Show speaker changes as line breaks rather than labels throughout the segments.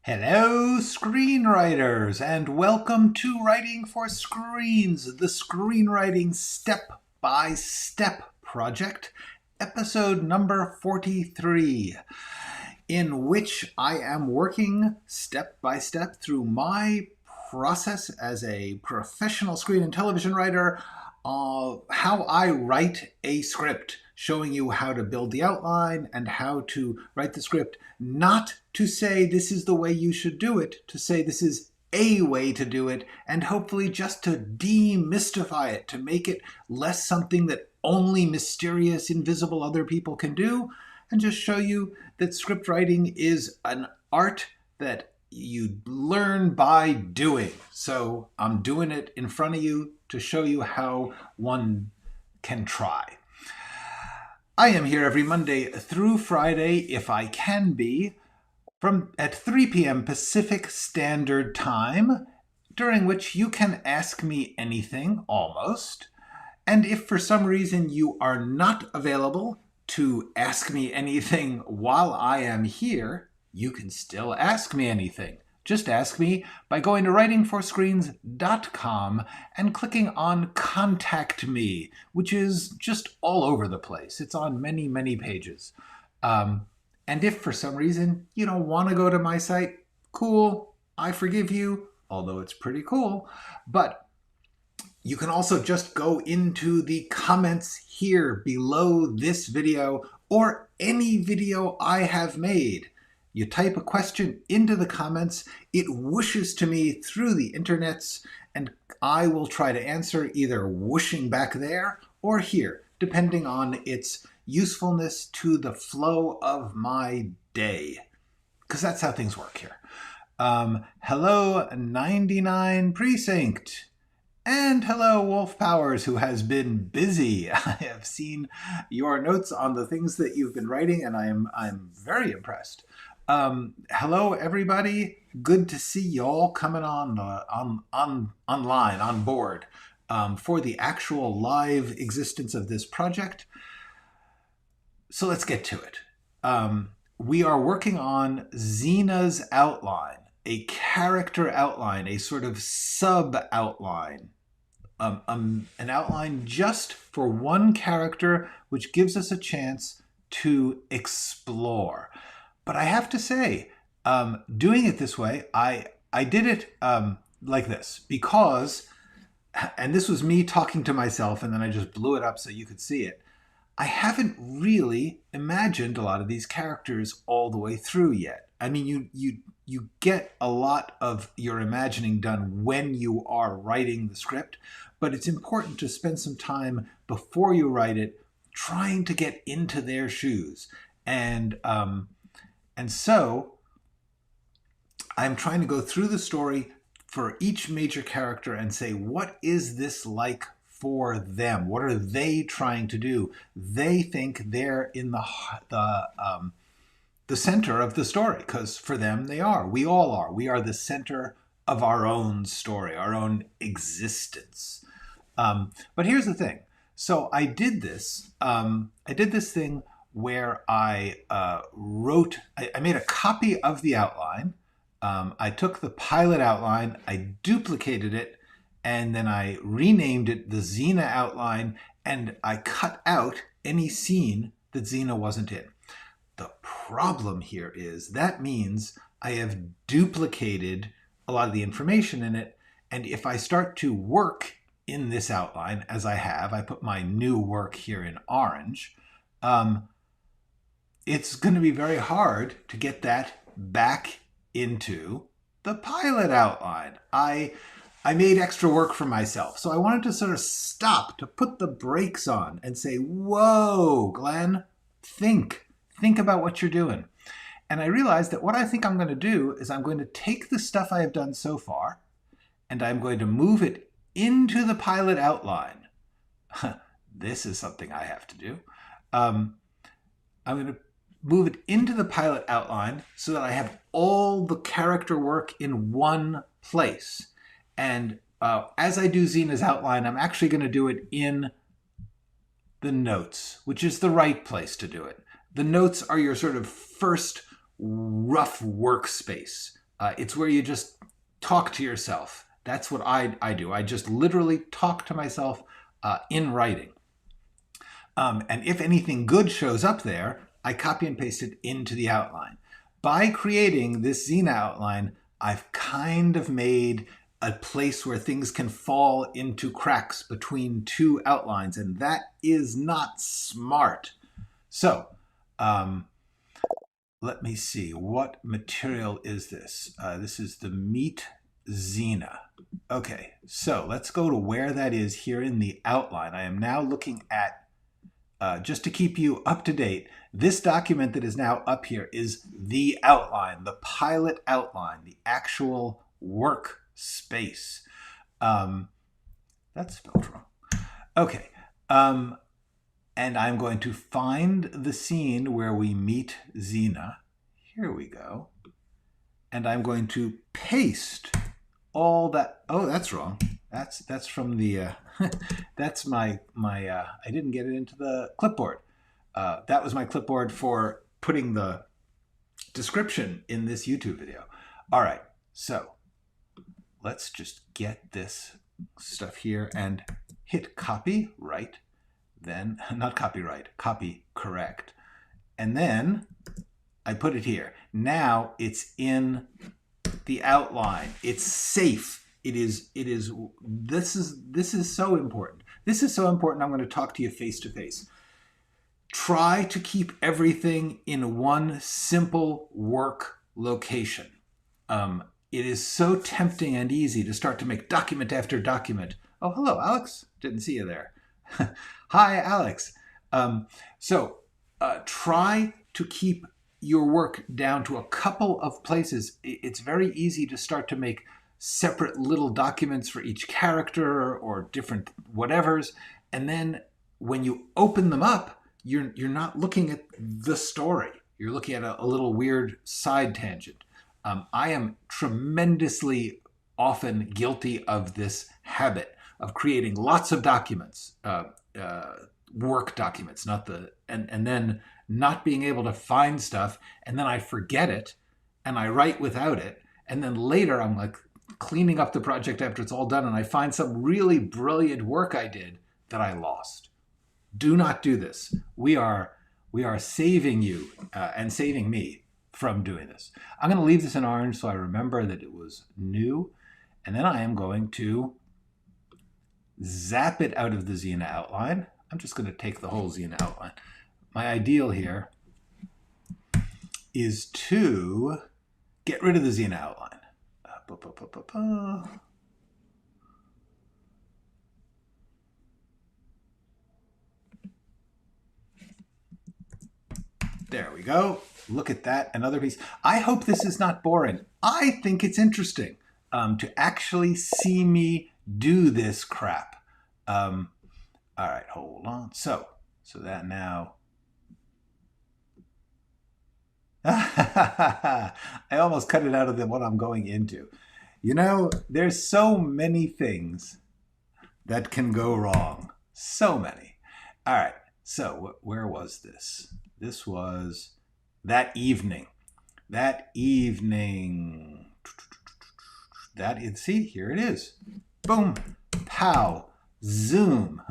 Hello, screenwriters, and welcome to Writing for Screens, the screenwriting step-by-step project, episode number 43, in which I am working step-by-step through my process as a professional screen and television writer, how I write a script, showing you how to build the outline and how to write the script, not to say this is the way you should do it, to say this is a way to do it, and hopefully just to demystify it, to make it less something that only mysterious, invisible other people can do, and just show you that script writing is an art that you learn by doing. So I'm doing it in front of you to show you how one can try. I am here every Monday through Friday, if I can be, at 3 p.m. Pacific Standard Time, during which you can ask me anything, almost. And if for some reason you are not available to ask me anything while I am here, you can still ask me anything. Just ask me by going to writingforscreens.com and clicking on Contact Me, which is just all over the place. It's on many, many pages. And if for some reason you don't want to go to my site, cool, I forgive you, although it's pretty cool. But you can also just go into the comments here below this video or any video I have made. You type a question into the comments, it whooshes to me through the internets, and I will try to answer either whooshing back there or here, depending on its usefulness to the flow of my day. Because that's how things work here. Hello, 99 Precinct. And hello, Wolf Powers, who has been busy. I have seen your notes on the things that you've been writing, and I'm very impressed. Hello, everybody. Good to see y'all coming online, on board, for the actual live existence of this project. So let's get to it. We are working on Zena's outline, a character outline, a sort of sub-outline, an outline just for one character, which gives us a chance to explore. But I have to say, doing it this way, I did it like this because, and this was me talking to myself, and then I just blew it up so you could see it. I haven't really imagined a lot of these characters all the way through yet. I mean, you get a lot of your imagining done when you are writing the script, but it's important to spend some time before you write it trying to get into their shoes. And so I'm trying to go through the story for each major character and say, what is this like for them? What are they trying to do? They think they're in the center of the story, because for them they are. We all are. We are the center of our own story, our own existence. But here's the thing. So I did this thing where I I made a copy of the outline. I took the pilot outline, I duplicated it, and then I renamed it the Zena outline, and I cut out any scene that Zena wasn't in. The problem here is that means I have duplicated a lot of the information in it, and if I start to work in this outline, as I have, I put my new work here in orange, it's going to be very hard to get that back into the pilot outline. I made extra work for myself, so I wanted to sort of stop, to put the brakes on and say, whoa, Glenn, think about what you're doing. And I realized that what I think I'm going to do is I'm going to take the stuff I have done so far, and I'm going to move it into the pilot outline. This is something I have to do. I'm going to move it into the pilot outline so that I have all the character work in one place. And as I do Zena's outline, I'm actually going to do it in the notes, which is the right place to do it. The notes are your sort of first rough workspace. It's where you just talk to yourself. That's what I do. I just literally talk to myself in writing. And if anything good shows up there, I copy and paste it into the outline. By creating this Zena outline, I've kind of made a place where things can fall into cracks between two outlines, and that is not smart. So, let me see. What material is this? This is the Meet Zena. Okay, so let's go to where that is here in the outline. I am now looking at, just to keep you up to date, this document that is now up here is the outline, the pilot outline, the actual workspace. That's spelled wrong. Okay. And I'm going to find the scene where we meet Zena. Here we go. And I'm going to paste all that. Oh, that's wrong. That's from the, that's my I didn't get it into the clipboard. That was my clipboard for putting the description in this YouTube video. All right, so let's just get this stuff here and hit copy, right? Then, not copyright, copy correct. And then I put it here. Now it's in the outline. It's safe. This is so important. This is so important. I'm going to talk to you face to face. Try to keep everything in one simple work location. It is so tempting and easy to start to make document after document. Oh, hello, Alex. Didn't see you there. Hi, Alex. Try to keep your work down to a couple of places. It's very easy to start to make separate little documents for each character or different whatevers. And then when you open them up, you're not looking at the story. You're looking at a little weird side tangent. I am tremendously often guilty of this habit of creating lots of documents, work documents, and then not being able to find stuff, and then I forget it, and I write without it, and then later I'm like cleaning up the project after it's all done, and I find some really brilliant work I did that I lost. Do not do this. We are saving you and saving me from doing this. I'm going to leave this in orange so I remember that it was new, and then I am going to zap it out of the Zena outline. I'm just going to take the whole Zena outline. My ideal here is to get rid of the Zena outline. There we go. Look at that, another piece. I hope this is not boring. I think it's interesting to actually see me do this crap. All right, hold on. So that now. I almost cut it out of what I'm going into. You know, there's so many things that can go wrong. So many. All right, so where was this? This was that evening. That evening. See, here it is. Boom, pow, zoom.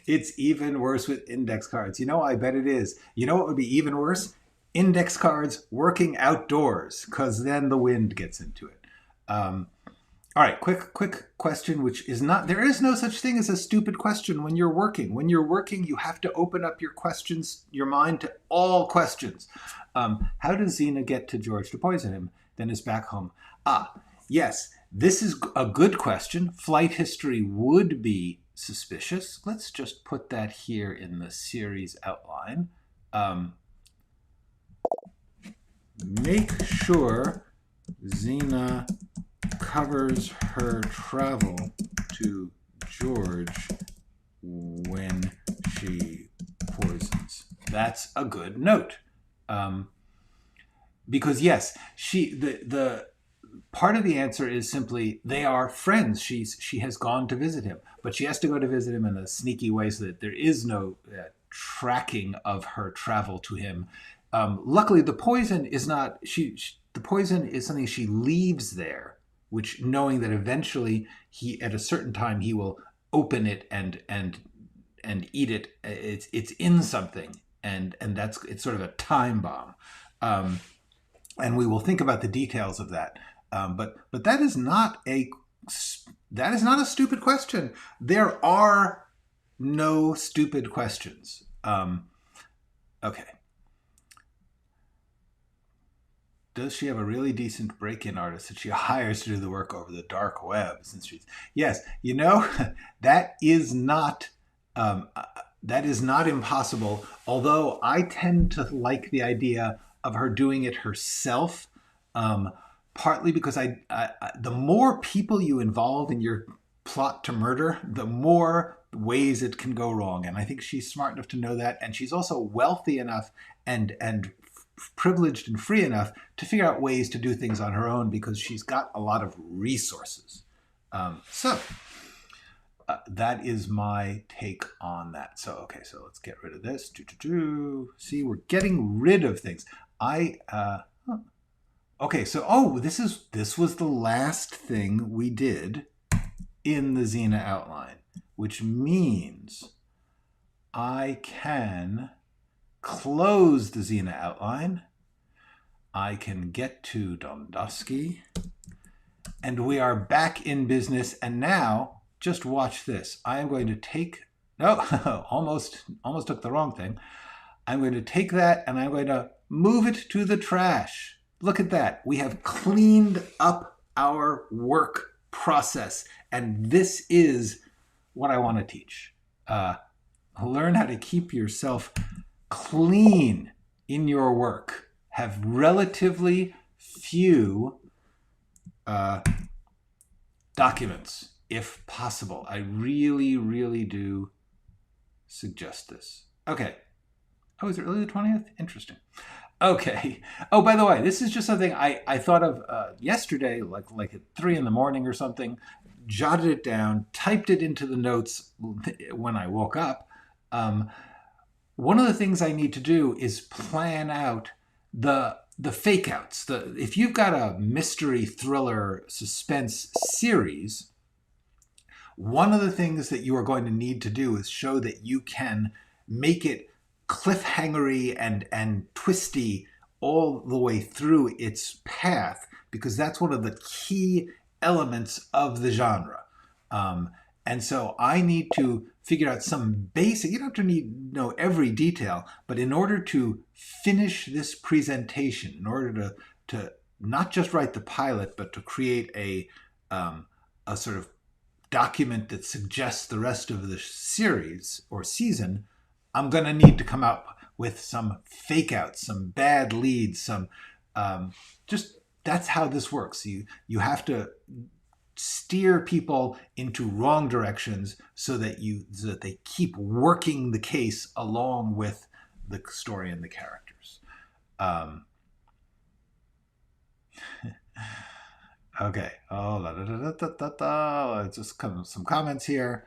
It's even worse with index cards. You know, I bet it is. You know what would be even worse? Index cards working outdoors, because then the wind gets into it. All right, quick question, which is not, there is no such thing as a stupid question when you're working. When you're working, you have to open up your questions, your mind to all questions. How does Zena get to George to poison him, then is back home? Yes, this is a good question. Flight history would be suspicious. Let's just put that here in the series outline. Make sure Zena covers her travel to George when she poisons. That's a good note. Because yes, the part of the answer is simply they are friends. She has gone to visit him, but she has to go to visit him in a sneaky way so that there is no tracking of her travel to him. Luckily, the poison is not. the poison is something she leaves there, which knowing that eventually he, at a certain time, he will open it and eat it. It's in something, and it's sort of a time bomb. And we will think about the details of that. But that is not a stupid question. There are no stupid questions. Okay. Does she have a really decent break-in artist that she hires to do the work over the dark web? Yes, that is not impossible. Although I tend to like the idea of her doing it herself, partly because the more people you involve in your plot to murder, the more ways it can go wrong. And I think she's smart enough to know that, and she's also wealthy enough and privileged and free enough to figure out ways to do things on her own because she's got a lot of resources. So that is my take on that. So let's get rid of this. See, we're getting rid of things. This was the last thing we did in the Zena outline, which means I can close the Zena outline. I can get to Domdowski, and we are back in business. And now, just watch this. I am going to take, almost took the wrong thing. I'm going to take that and I'm going to move it to the trash. Look at that. We have cleaned up our work process. And this is what I want to teach. Learn how to keep yourself clean in your work. Have relatively few documents, if possible. I really, really do suggest this. Okay. Oh, is it really the 20th? Interesting. Okay. Oh, by the way, this is just something I thought of yesterday, like at 3 a.m. or something, jotted it down, typed it into the notes when I woke up. One of the things I need to do is plan out the fake outs. If you've got a mystery thriller suspense series, one of the things that you are going to need to do is show that you can make it cliffhangery and twisty all the way through its path, because that's one of the key elements of the genre. And so I need to figure out some basic, you don't have to know every detail, but in order to finish this presentation, in order to not just write the pilot, but to create a sort of document that suggests the rest of the series or season, I'm going to need to come up with some fake outs, some bad leads, some just that's how this works. You have to steer people into wrong directions so that they keep working the case along with the story and the characters. Okay. Just some comments here.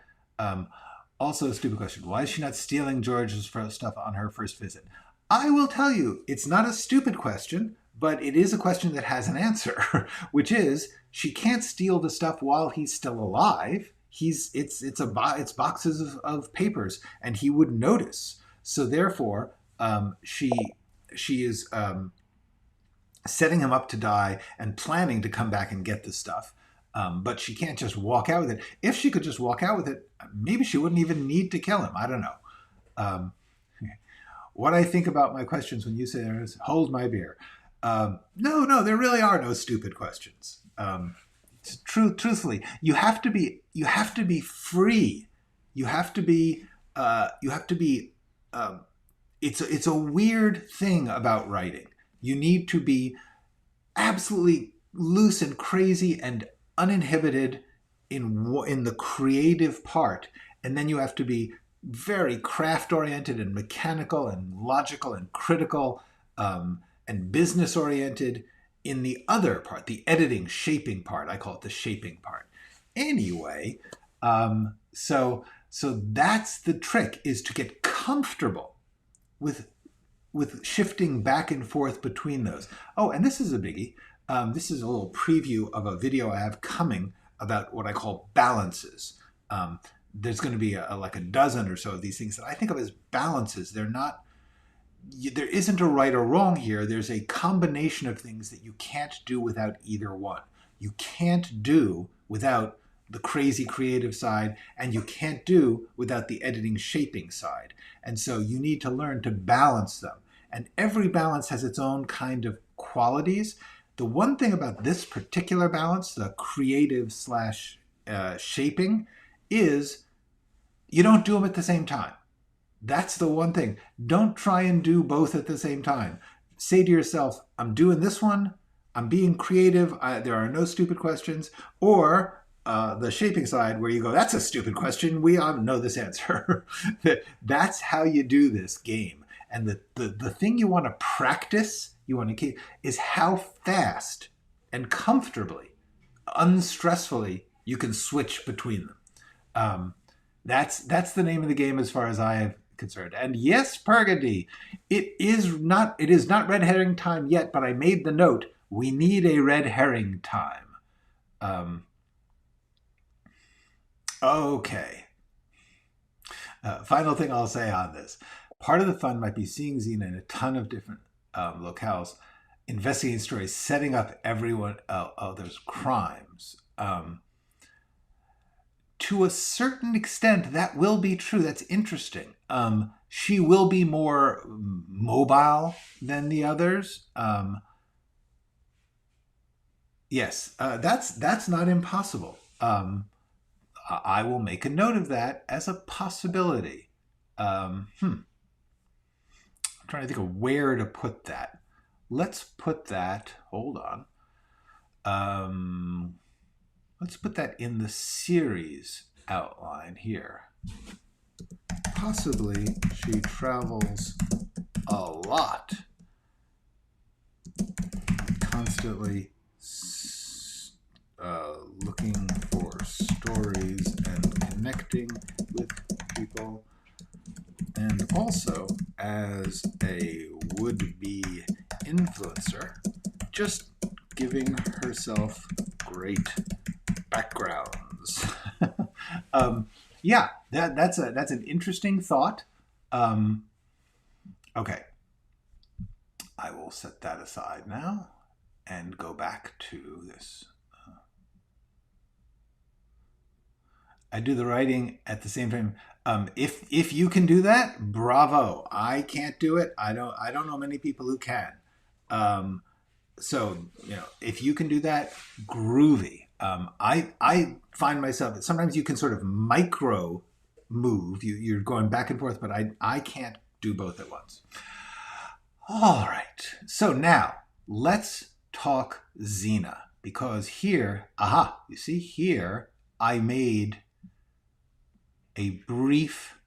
Also, a stupid question. Why is she not stealing George's stuff on her first visit? I will tell you, it's not a stupid question, but it is a question that has an answer, which is she can't steal the stuff while he's still alive. It's boxes of papers, and he would notice. So therefore, she is setting him up to die and planning to come back and get the stuff. But she can't just walk out with it. If she could just walk out with it, maybe she wouldn't even need to kill him. I don't know. What I think about my questions when you say is, hold my beer. No, there really are no stupid questions. Truthfully, you have to be free. You have to be. It's a weird thing about writing. You need to be absolutely loose and crazy and uninhibited in the creative part, and then you have to be very craft oriented and mechanical and logical and critical and business oriented in the other part, the editing, shaping part. I call it the shaping part. Anyway, so that's the trick, is to get comfortable with with shifting back and forth between those. Oh, and this is a biggie. This is a little preview of a video I have coming about what I call balances. There's going to be like a dozen or so of these things that I think of as balances. They're not, there isn't a right or wrong here. There's a combination of things that you can't do without either one. You can't do without the crazy creative side, and you can't do without the editing shaping side. And so you need to learn to balance them. And every balance has its own kind of qualities. The one thing about this particular balance, the creative slash shaping, is you don't do them at the same time. That's the one thing. Don't try and do both at the same time. Say to yourself, I'm doing this one, I'm being creative, there are no stupid questions, or the shaping side where you go, that's a stupid question, we all know this answer. That's how you do this game. And the thing you want to practice, you want to keep, is how fast and comfortably, unstressfully, you can switch between them. That's the name of the game as far as I am concerned. And yes, Burgundy, it is not red herring time yet, but I made the note, we need a red herring time. Okay. Final thing I'll say on this. Part of the fun might be seeing Zena in a ton of different locales, investigating stories, setting up everyone other's crimes. To a certain extent, that will be true. That's interesting. She will be more mobile than the others. Yes, that's not impossible. I will make a note of that as a possibility. I'm trying to think of where to put that. Let's put that, hold on. Let's put that in the series outline here. Possibly she travels a lot, constantly looking for stories and connecting with people, and also as a would-be influencer, just giving herself great backgrounds. Yeah, that's an interesting thought. Okay, I will set that aside now and go back to this. I do the writing at the same time. If you can do that, bravo. I can't do it. I don't know many people who can. So if you can do that, groovy. I find myself, sometimes you can sort of micro move. You're going back and forth, but I can't do both at once. All right. So now let's talk Zena, because here, you see here, I made a brief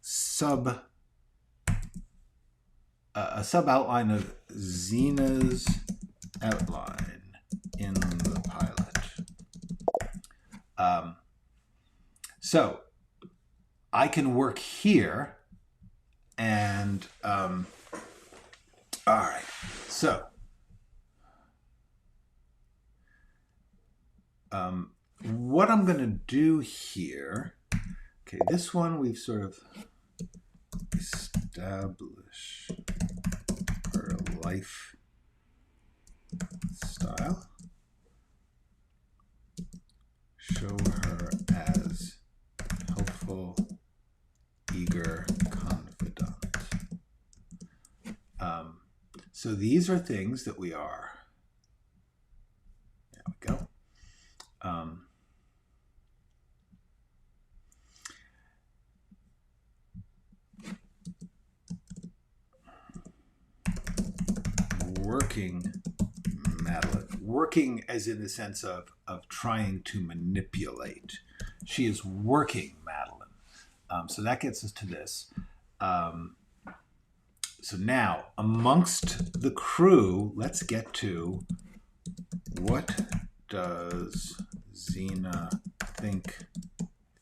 sub outline of Zena's outline in the pilot. So I can work here and all right, so what I'm going to do here, okay, this one we've sort of established her life style. Show her as helpful, eager, confidant. So these are things that we are, there we go. Working Madeline. Working as in the sense of trying to manipulate. She is working Madeline. So that gets us to this. So now, amongst the crew, let's get to what does Zena think,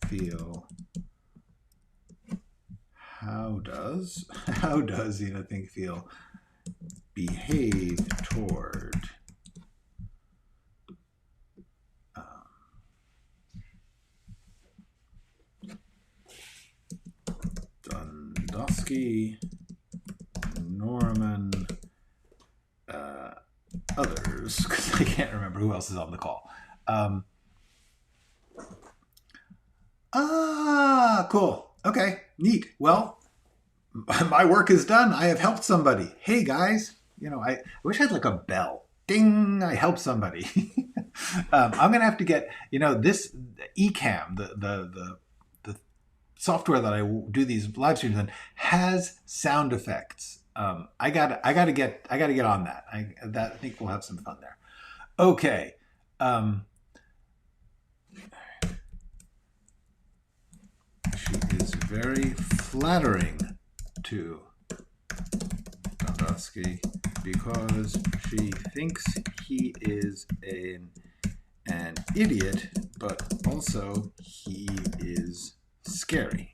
feel, how does Zena think feel behave toward Dundosky, Norman, others, because I can't remember who else is on the call. Cool. Okay, neat. Well, my work is done. I have helped somebody. Hey, guys. You know, I wish I had like a bell. Ding, I helped somebody. I'm going to have to get, you know, this Ecamm, the software that I do these live streams on, has sound effects. I gotta get on that. I think we'll have some fun there. Okay. She is very flattering to Dondowski because she thinks he is an idiot, but also he is scary.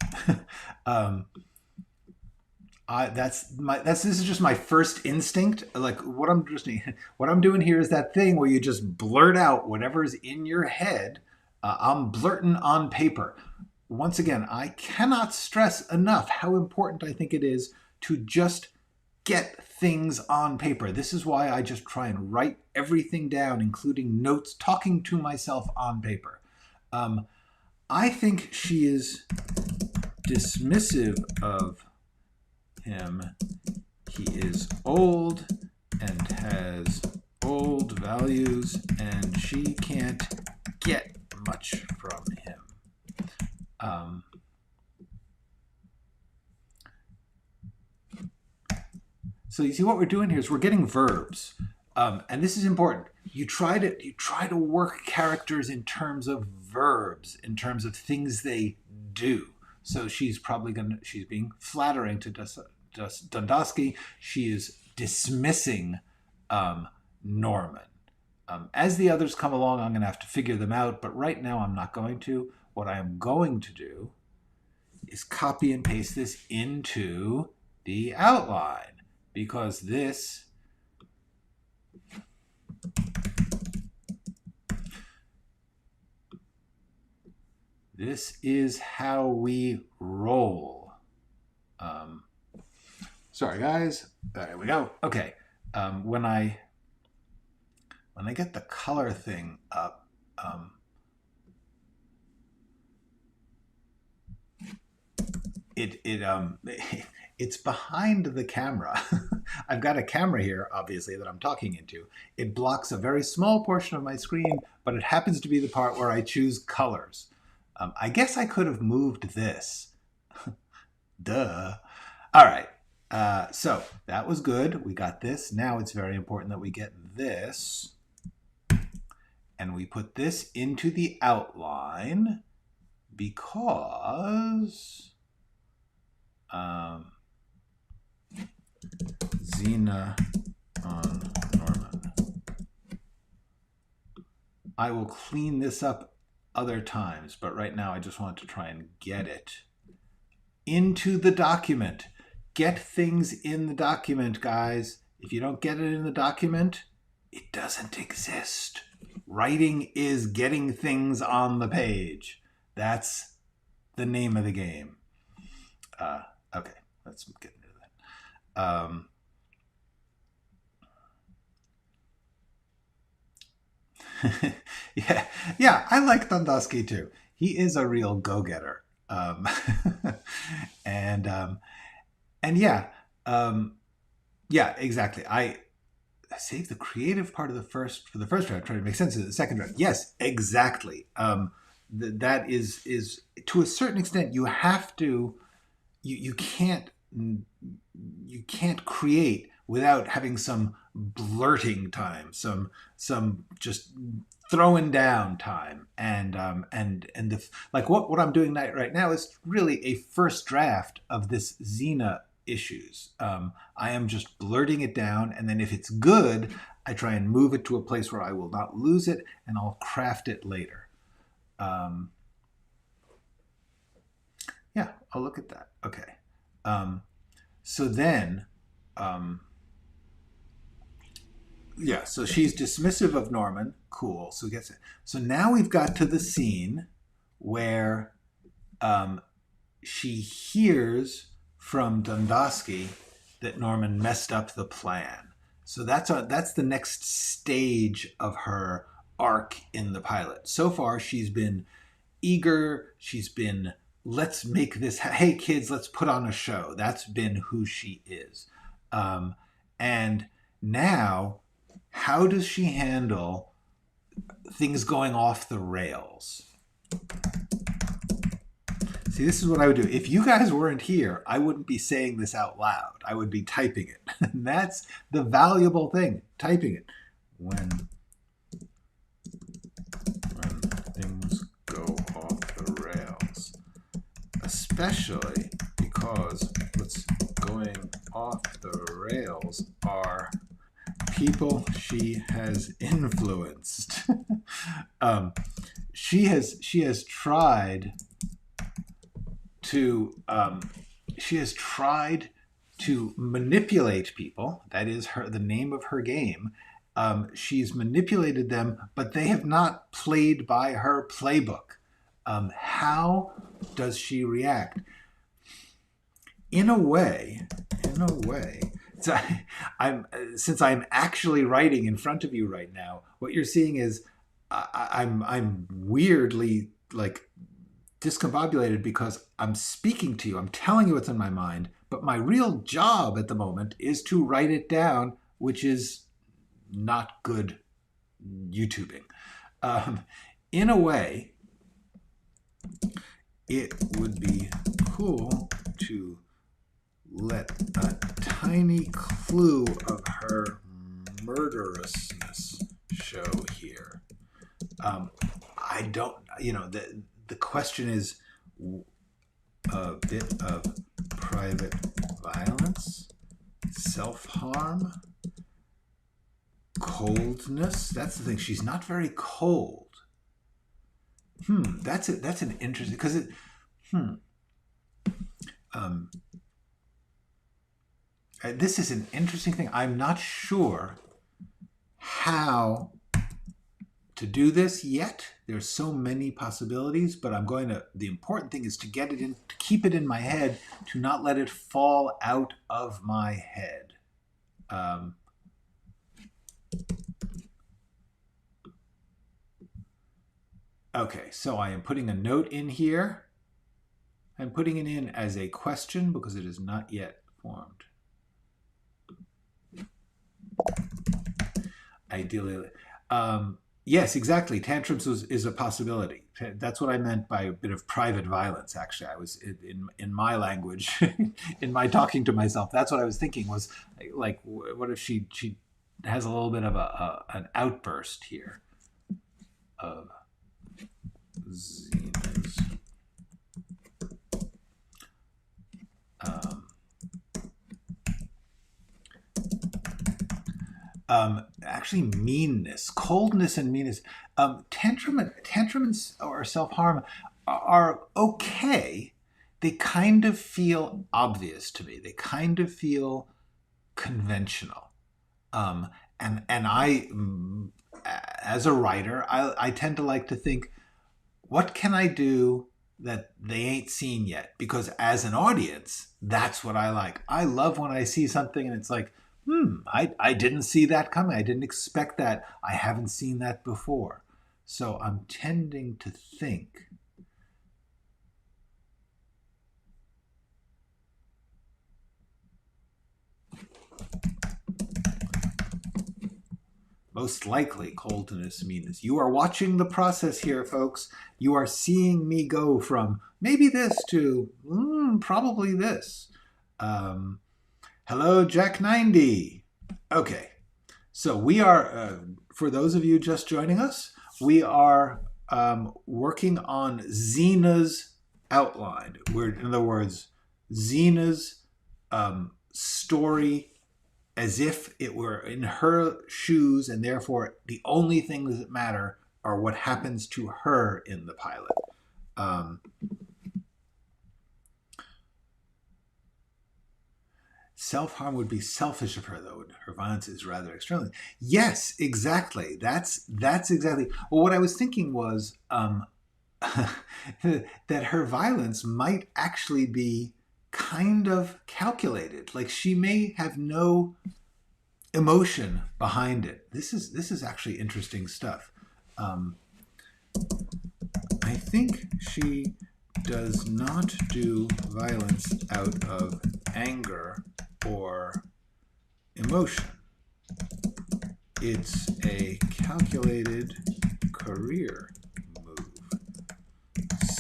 This is just my first instinct. Like what I'm doing here is that thing where you just blurt out whatever's in your head. I'm blurting on paper. Once again, I cannot stress enough how important I think it is to just get things on paper. This is why I just try and write everything down, including notes, talking to myself on paper. I think she is dismissive of him. He is old and has old values, and she can't get much from him. So you see what we're doing here is we're getting verbs, and this is important. You try to work characters in terms of verbs, in terms of things they do. So she's being flattering to Dundosky. She is dismissing Norman. As the others come along, I'm going to have to figure them out, but right now I'm not going to. What I am going to do is copy and paste this into the outline, because this is how we roll. Sorry, guys. There we go. Okay. When I get the color thing up, it's behind the camera. I've got a camera here, obviously, that I'm talking into. It blocks a very small portion of my screen, but it happens to be the part where I choose colors. I guess I could have moved this. Duh. All right. So that was good. We got this. Now it's very important that we get this. And we put this into the outline because Zena on Norman. I will clean this up other times, but right now I just want to try and get it into the document. Get things in the document, guys. If you don't get it in the document, it doesn't exist. Writing is getting things on the page. That's the name of the game. Okay, let's get into that. Yeah, I like Dundosky too. He is a real go-getter. Yeah, exactly. I saved the creative part of the first draft, trying to make sense of the second draft. Yes, exactly. That is to a certain extent you have to. You can't create without having some blurting time, some just throwing down time, and what I'm doing right now is really a first draft of this Zena issues. I am just blurting it down, and then if it's good, I try and move it to a place where I will not lose it, and I'll craft it later. Yeah, I'll look at that. Okay. So then, um, yeah, so she's dismissive of Norman. Cool. So gets it. So now we've got to the scene where um, she hears from Dundosky that Norman messed up the plan. So that's the next stage of her arc in the pilot. So far, she's been eager. She's been, let's make this, hey kids, let's put on a show. That's been who she is. And now, how does she handle things going off the rails? See, this is what I would do. If you guys weren't here, I wouldn't be saying this out loud. I would be typing it. And that's the valuable thing, typing it. When things go off the rails. Especially because what's going off the rails are people she has influenced. She has tried to manipulate people. That is the name of her game. She's manipulated them, but they have not played by her playbook. How does she react? In a way, so since I'm actually writing in front of you right now, what you're seeing is I'm weirdly like discombobulated because I'm speaking to you. I'm telling you what's in my mind, but my real job at the moment is to write it down, which is not good YouTubing. In a way, it would be cool to let a tiny clue of her murderousness show here. I don't, the question is a bit of private violence, self-harm, coldness. That's the thing. She's not very cold. That's it. That's an interesting, because it, this is an interesting thing. I'm not sure how to do this yet. There's so many possibilities, but the important thing is to get it in, to keep it in my head, to not let it fall out of my head. Okay, so I am putting a note in here. I'm putting it in as a question because it is not yet formed. Ideally, yes, exactly. Tantrums is a possibility. That's what I meant by a bit of private violence. Actually, I was in my language, in my talking to myself. That's what I was thinking was like, what if she has a little bit of an outburst here of Zena's. Actually, meanness, coldness, and meanness. Tantrums or self-harm are okay. They kind of feel obvious to me. They kind of feel conventional. And I, as a writer, I tend to like to think, what can I do that they ain't seen yet? Because as an audience, that's what I like. I love when I see something and it's like, I didn't see that coming. I didn't expect that. I haven't seen that before. So I'm tending to think most likely coldness, meanness. You are watching the process here, folks. You are seeing me go from maybe this to probably this. Hello, Jack90. Okay, so we are, for those of you just joining us, we are working on Zena's outline. In other words, Zena's story as if it were in her shoes, and therefore the only things that matter are what happens to her in the pilot. Self-harm would be selfish of her, though. Her violence is rather external. Yes, exactly. That's exactly. Well, what I was thinking was that her violence might actually be kind of calculated. Like she may have no emotion behind it. This is actually interesting stuff. I think she does not do violence out of anger or emotion. It's a calculated career move.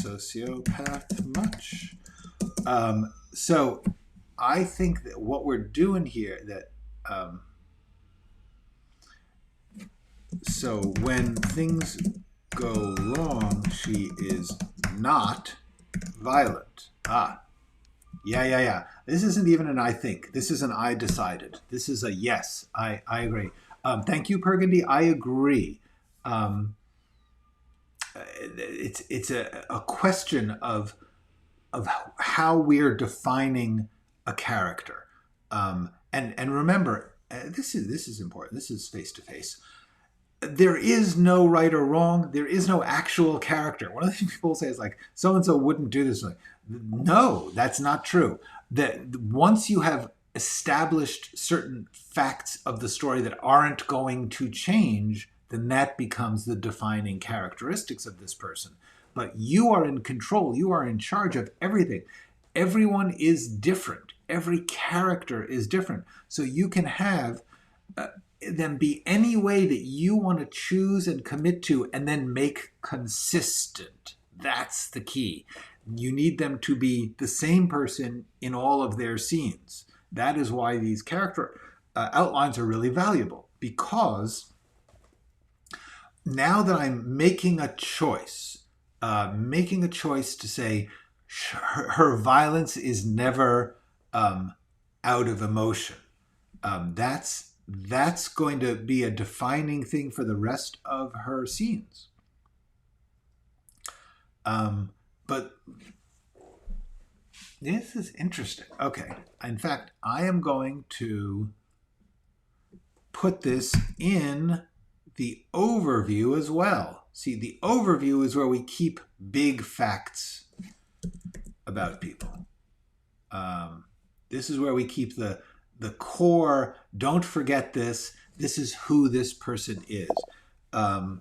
Sociopath much? So I think that what we're doing here, that so when things go wrong, she is not violent. Yeah. This isn't even an I think. This is an I decided. This is a yes. I agree. Thank you, Burgundy. I agree. It's a question of how we're defining a character. And remember, this is important. This is face to face. There is no right or wrong. There is no actual character. One of the things people say is like, so and so wouldn't do this. Like, no, that's not true. That once you have established certain facts of the story that aren't going to change, then that becomes the defining characteristics of this person. But you are in control. You are in charge of everything. Everyone is different. Every character is different. So you can have them be any way that you want to choose and commit to, and then make consistent. That's the key. You need them to be the same person in all of their scenes. That is why these character outlines are really valuable, because now that I'm making a choice to say her violence is never out of emotion. That's going to be a defining thing for the rest of her scenes. But this is interesting. Okay. In fact, I am going to put this in the overview as well. See, the overview is where we keep big facts about people. This is where we keep the core. Don't forget this. This is who this person is. And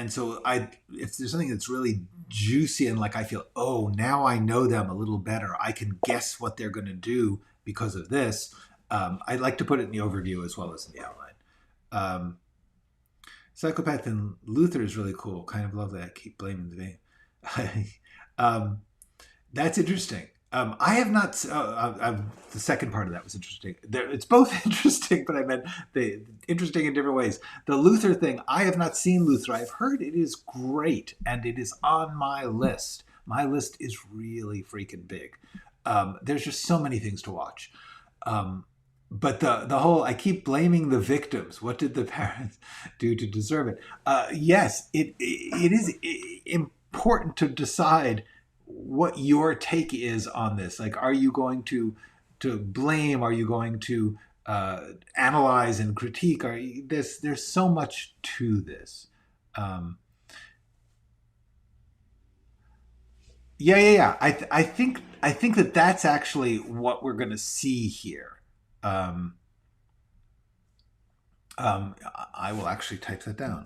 so if there's something that's really juicy and like I feel, oh, now I know them a little better, I can guess what they're going to do because of this. I'd like to put it in the overview as well as in the outline. Psychopath and Luther is really cool. Kind of love that. I keep blaming the name. That's interesting. I have not. The second part of that was interesting. It's both interesting, but I meant the interesting in different ways. The Luther thing, I have not seen Luther. I've heard it is great, and it is on my list. My list is really freaking big. There's just so many things to watch. But the whole, I keep blaming the victims. What did the parents do to deserve it? Yes, it is important to decide what your take is on this. Like, are you going to blame? Are you going to analyze and critique? There's so much to this. Yeah. I think that that's actually what we're going to see here. I will actually type that down.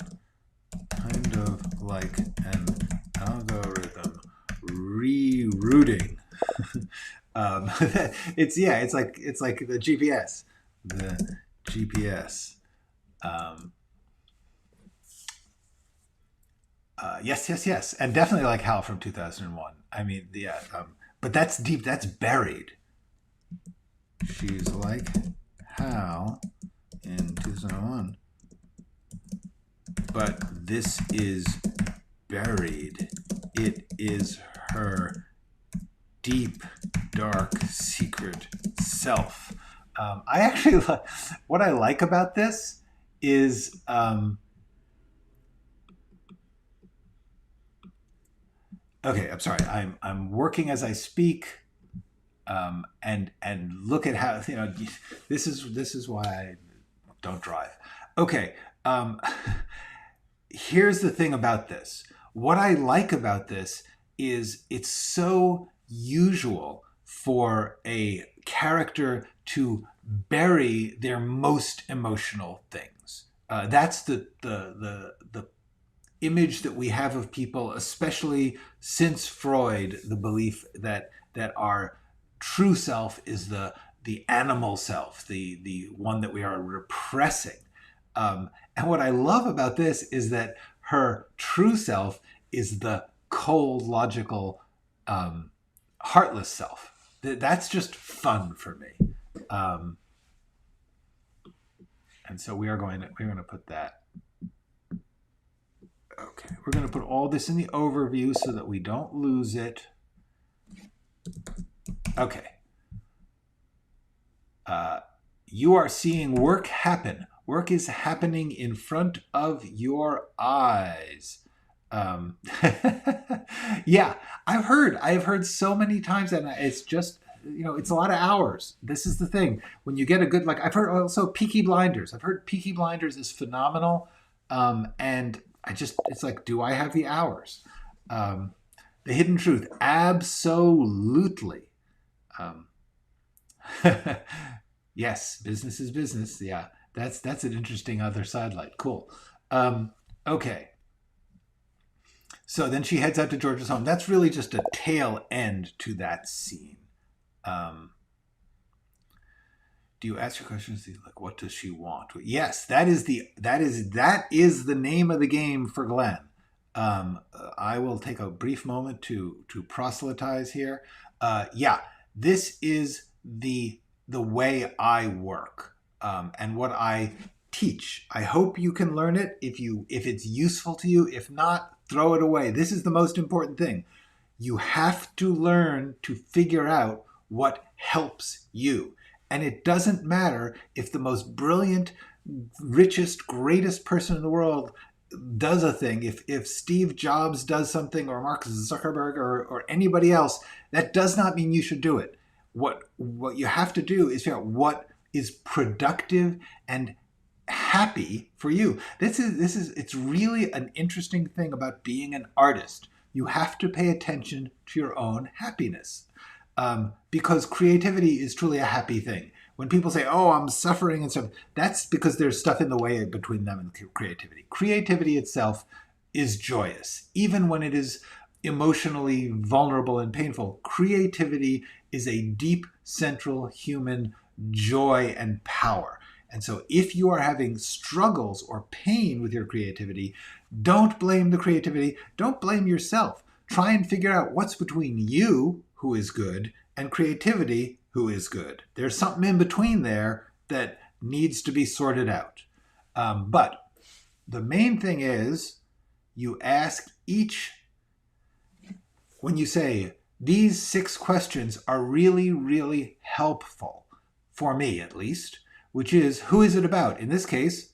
Kind of like an algorithm rerooting. It's like the GPS. The GPS. Yes, and definitely like Hal from 2001. I mean, but that's deep. That's buried. She's like Hal in 2001, but this is buried. It is her deep, dark, secret self. I actually what I like about this is okay. I'm sorry. I'm working as I speak. And look at how, this is why I don't drive. Okay. Here's the thing about this. What I like about this is it's so usual for a character to bury their most emotional things. That's the image that we have of people, especially since Freud, the belief that our true self is the animal self, the one that we are repressing. And what I love about this is that her true self is the cold, logical, heartless self. That's just fun for me. And so we're going to put that. Okay, we're going to put all this in the overview so that we don't lose it. Okay. You are seeing work happen. Work is happening in front of your eyes. Yeah, I've heard so many times, and it's just, it's a lot of hours. This is the thing. When you get a good, I've heard also Peaky Blinders. I've heard Peaky Blinders is phenomenal. And it's like, do I have the hours? The Hidden Truth, absolutely. Yes, business is business. Yeah, that's an interesting other sidelight. Cool. Okay. So then she heads out to George's home. That's really just a tail end to that scene. Do you ask your questions like, what does she want? Yes, that is the name of the game for Glenn. I will take a brief moment to proselytize here. Yeah, this is the way I work, and what I teach. I hope you can learn it if it's useful to you. If not, throw it away. This is the most important thing. You have to learn to figure out what helps you. And it doesn't matter if the most brilliant, richest, greatest person in the world does a thing. If Steve Jobs does something, or Mark Zuckerberg, or anybody else, that does not mean you should do it. What you have to do is figure out what is productive and happy for you. It's really an interesting thing about being an artist. You have to pay attention to your own happiness. Because creativity is truly a happy thing. When people say, oh, I'm suffering and stuff, that's because there's stuff in the way between them and creativity. Creativity itself is joyous. Even when it is emotionally vulnerable and painful, creativity is a deep, central human joy and power. And so if you are having struggles or pain with your creativity, don't blame the creativity. Don't blame yourself. Try and figure out what's between you, who is good, and creativity, who is good. There's something in between there that needs to be sorted out. But the main thing is you ask each, when you say, these 6 questions are really, really helpful, for me at least, which is, who is it about? In this case,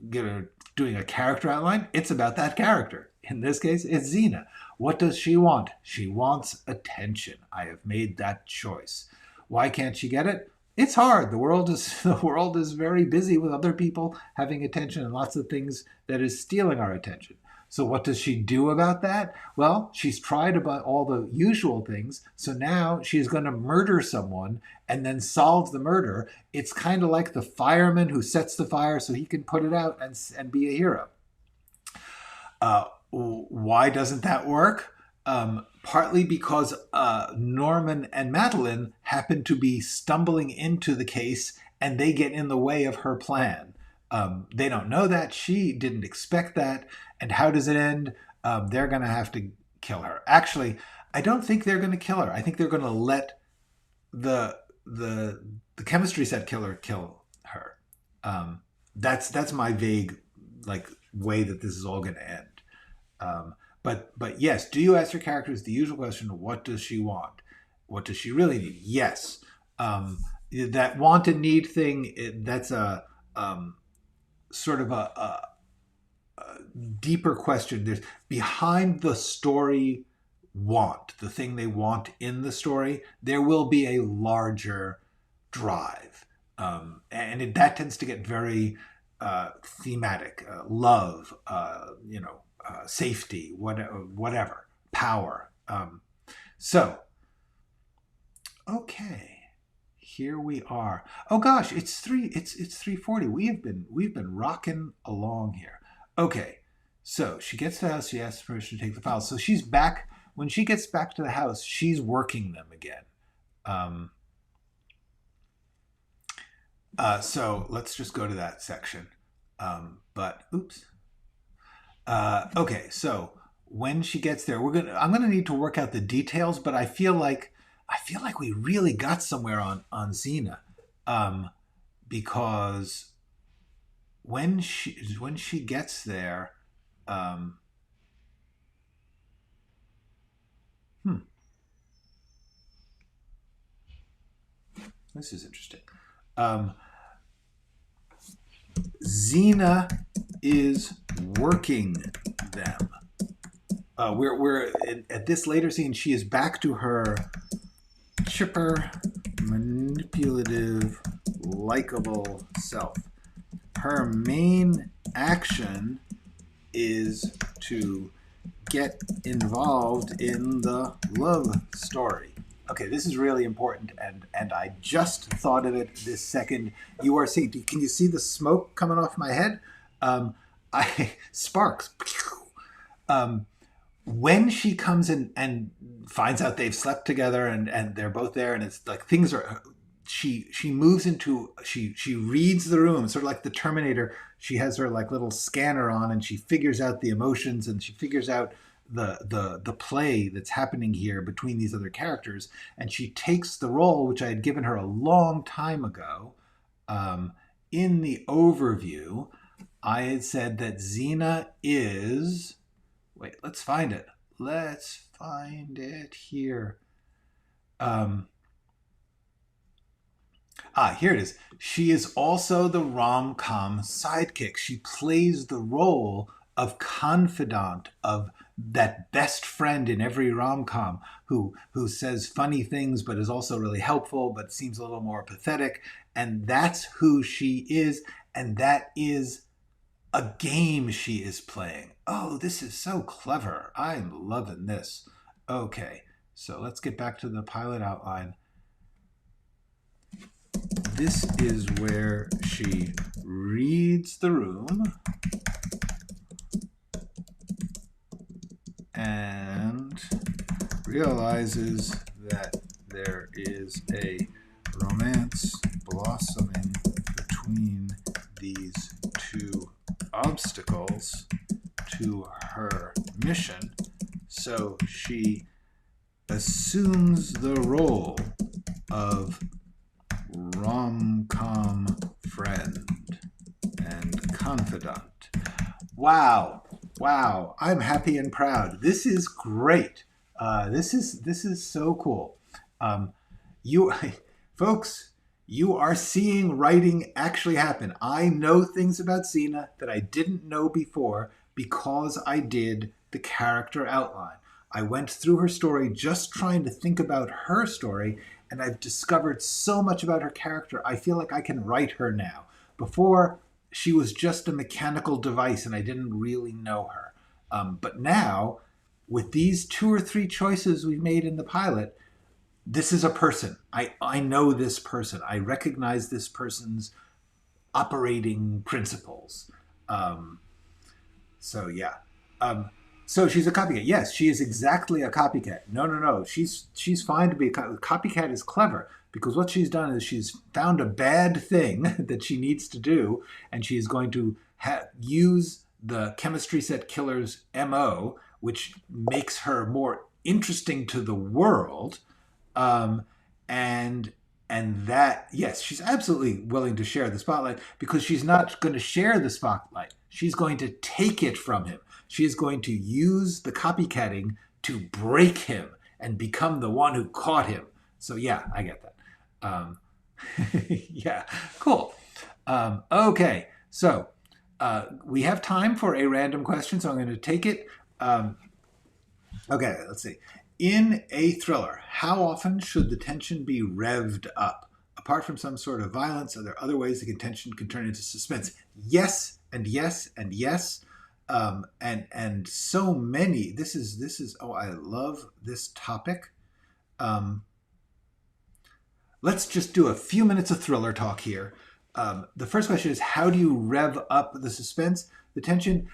doing a character outline, it's about that character. In this case, it's Zena. What does she want? She wants attention. I have made that choice. Why can't she get it? It's hard. The world is very busy with other people having attention and lots of things that is stealing our attention. So what does she do about that? Well, she's tried about all the usual things. So now she's going to murder someone and then solve the murder. It's kind of like the fireman who sets the fire so he can put it out and be a hero. Why doesn't that work? Partly because Norman and Madeline happen to be stumbling into the case and they get in the way of her plan. They don't know that. She didn't expect that. And how does it end? They're going to have to kill her. Actually, I don't think they're going to kill her. I think they're going to let the chemistry set killer kill her. That's my vague way that this is all going to end. But yes, do you ask your characters the usual question, what does she want? What does she really need? Yes. That want and need thing, that's a sort of a deeper question. There's behind the story want, the thing they want in the story, there will be a larger drive. That tends to get very thematic. Love, safety, whatever, power. Okay. Here we are. Oh gosh, it's 3:40. We've been rocking along here. Okay. So she gets to the house, she asks permission to take the files. So she's back. When she gets back to the house, she's working them again. So let's just go to that section. Oops. Okay, so when she gets there, I'm gonna need to work out the details, but I feel like we really got somewhere on Zena, because when she gets there, this is interesting. Zena is working them. We're at this later scene. She is back to her chipper, manipulative, likable self. Her main action is to get involved in the love story. Okay, this is really important, and I just thought of it this second. You are seeing, can you see the smoke coming off my head? Sparks. When she comes in and finds out they've slept together and they're both there, and it's like things are, she moves into, she reads the room, sort of like the Terminator. She has her like little scanner on, and she figures out the emotions, and she figures out the play that's happening here between these other characters, and she takes the role which I had given her a long time ago. In the overview, I had said that Zena is, wait, let's find it. Let's find it here. Here it is. She is also the rom-com sidekick. She plays the role of confidant, of that best friend in every rom-com who says funny things but is also really helpful but seems a little more pathetic. And that's who she is, and that is a game she is playing. Oh, this is so clever. I'm loving this. Okay, so let's get back to the pilot outline. This is where she reads the room and realizes that there is a romance blossoming between these two obstacles to her mission. So she assumes the role of rom-com friend and confidant. Wow. I'm happy and proud. This is great. This is so cool. You folks, you are seeing writing actually happen. I know things about Zena that I didn't know before because I did the character outline. I went through her story just trying to think about her story, and I've discovered so much about her character. I feel like I can write her now. Before, she was just a mechanical device and I didn't really know her. But now, with these 2 or 3 choices we've made in the pilot, this is a person. I know this person. I recognize this person's operating principles. So yeah. So she's a copycat. Yes, she is exactly a copycat. No. She's fine to be a copycat. Is clever because what she's done is she's found a bad thing that she needs to do, and she is going to use the chemistry set killer's MO, which makes her more interesting to the world. And that, yes, she's absolutely willing to share the spotlight because she's not going to share the spotlight. She's going to take it from him. She is going to use the copycatting to break him and become the one who caught him. So yeah, I get that. Yeah, cool. Okay, so we have time for a random question, so I'm going to take it. Okay, let's see. In a thriller, how often should the tension be revved up? Apart from some sort of violence, are there other ways the tension can turn into suspense? Yes, and yes, and yes, and so many. This is. Oh, I love this topic. Let's just do a few minutes of thriller talk here. The first question is, how do you rev up the suspense, the tension?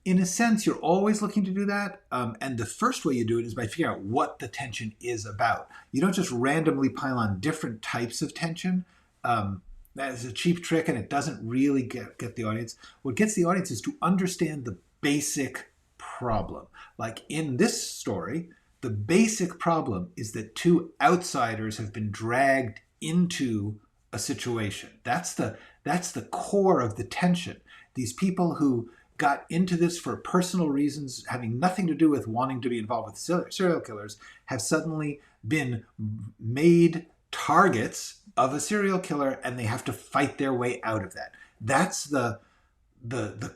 In a sense, you're always looking to do that. And the first way you do it is by figuring out what the tension is about. You don't just randomly pile on different types of tension. That is a cheap trick, and it doesn't really get the audience. What gets the audience is to understand the basic problem. Like in this story, the basic problem is that two outsiders have been dragged into a situation. That's the core of the tension. These people who got into this for personal reasons, having nothing to do with wanting to be involved with serial killers, have suddenly been made targets of a serial killer, and they have to fight their way out of that. That's the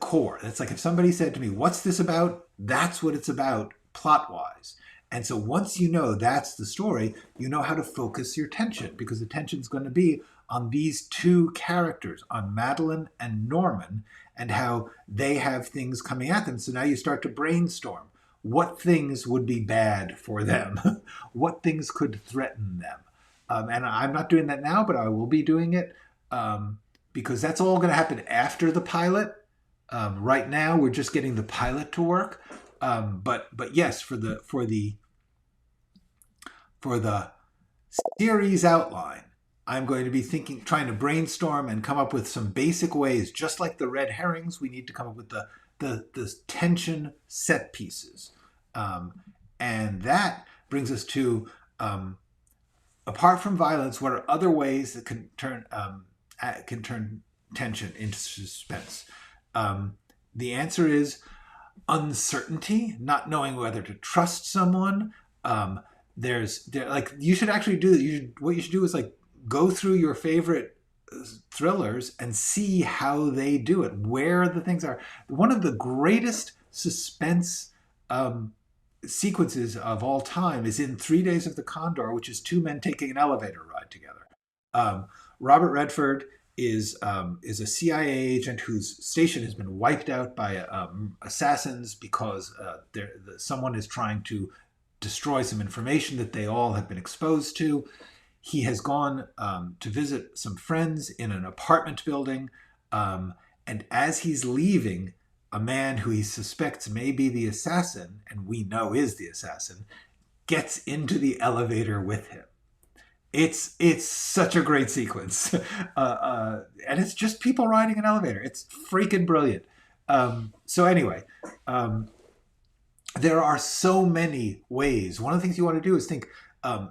core. That's like if somebody said to me, "What's this about?" That's what it's about, plot-wise. And so once you know that's the story, you know how to focus your tension, because the tension is going to be on these two characters, on Madeline and Norman, and how they have things coming at them. So now you start to brainstorm. What things would be bad for them? What things could threaten them? And I'm not doing that now, but I will be doing it because that's all going to happen after the pilot. Right now, we're just getting the pilot to work. But yes, for the series outline, I'm going to be trying to brainstorm and come up with some basic ways, just like the red herrings. We need to come up with the tension set pieces, and that brings us to apart from violence, what are other ways that can turn tension into suspense? The answer is uncertainty, not knowing whether to trust someone. Like you should actually do. What you should do is like go through your favorite thrillers and see how they do it, where the things are. One of the greatest suspense sequences of all time is in 3 Days of the Condor, which is two men taking an elevator ride together. Robert Redford is a CIA agent whose station has been wiped out by assassins because someone is trying to destroy some information that they all have been exposed to. He has gone to visit some friends in an apartment building, and as he's leaving, a man who he suspects may be the assassin, and we know is the assassin, gets into the elevator with him. It's such a great sequence, and it's just people riding an elevator. It's freaking brilliant. So anyway, there are so many ways. One of the things you want to do is think,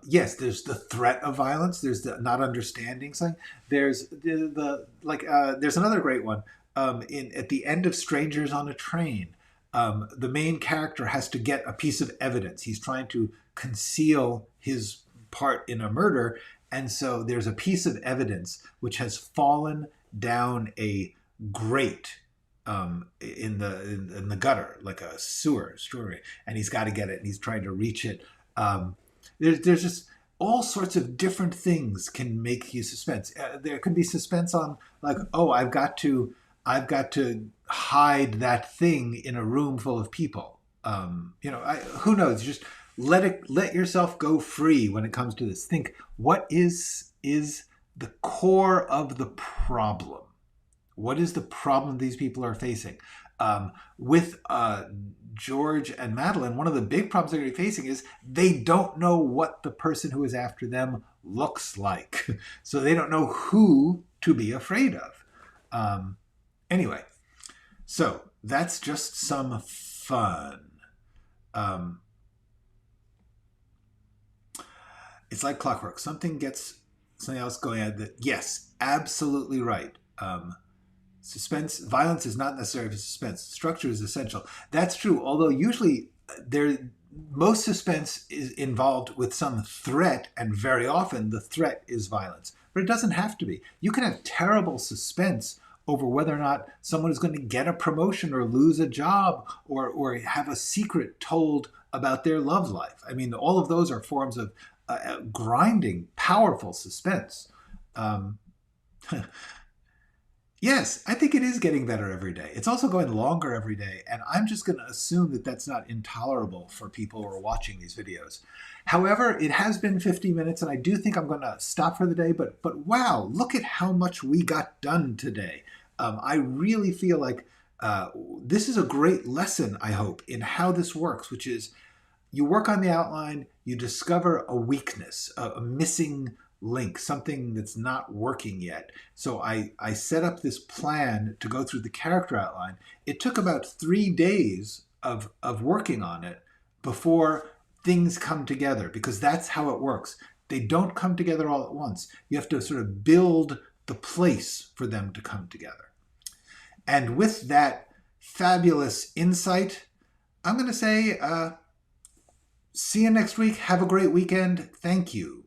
yes, there's the threat of violence. There's the not understanding something. There's there's another great one. At the end of Strangers on a Train, the main character has to get a piece of evidence. He's trying to conceal his part in a murder, and so there's a piece of evidence which has fallen down a grate in the gutter, like a sewer story, and he's got to get it, and he's trying to reach it. There's just all sorts of different things can make you suspense. There could be suspense on like, oh, I've got to hide that thing in a room full of people. Who knows? Just let yourself go free when it comes to this. Think, what is the core of the problem? What is the problem these people are facing? With George and Madeline, one of the big problems they're going to be facing is they don't know what the person who is after them looks like. So they don't know who to be afraid of. Anyway, so that's just some fun. It's like clockwork. Something else going on. Yes, absolutely right. Violence is not necessary for suspense. Structure is essential. That's true. Although usually most suspense is involved with some threat, and very often the threat is violence. But it doesn't have to be. You can have terrible suspense over whether or not someone is going to get a promotion or lose a job or have a secret told about their love life. I mean, all of those are forms of grinding, powerful suspense. Um, Yes, I think it is getting better every day. It's also going longer every day, and I'm just going to assume that that's not intolerable for people who are watching these videos. However, it has been 50 minutes, and I do think I'm going to stop for the day, but wow, look at how much we got done today. I really feel like this is a great lesson, I hope, in how this works, which is you work on the outline, you discover a weakness, a missing link, something that's not working yet. So I set up this plan to go through the character outline. It took about 3 days of working on it before things come together, because that's how it works. They don't come together all at once. You have to sort of build the place for them to come together. And with that fabulous insight, I'm going to say, see you next week. Have a great weekend. Thank you.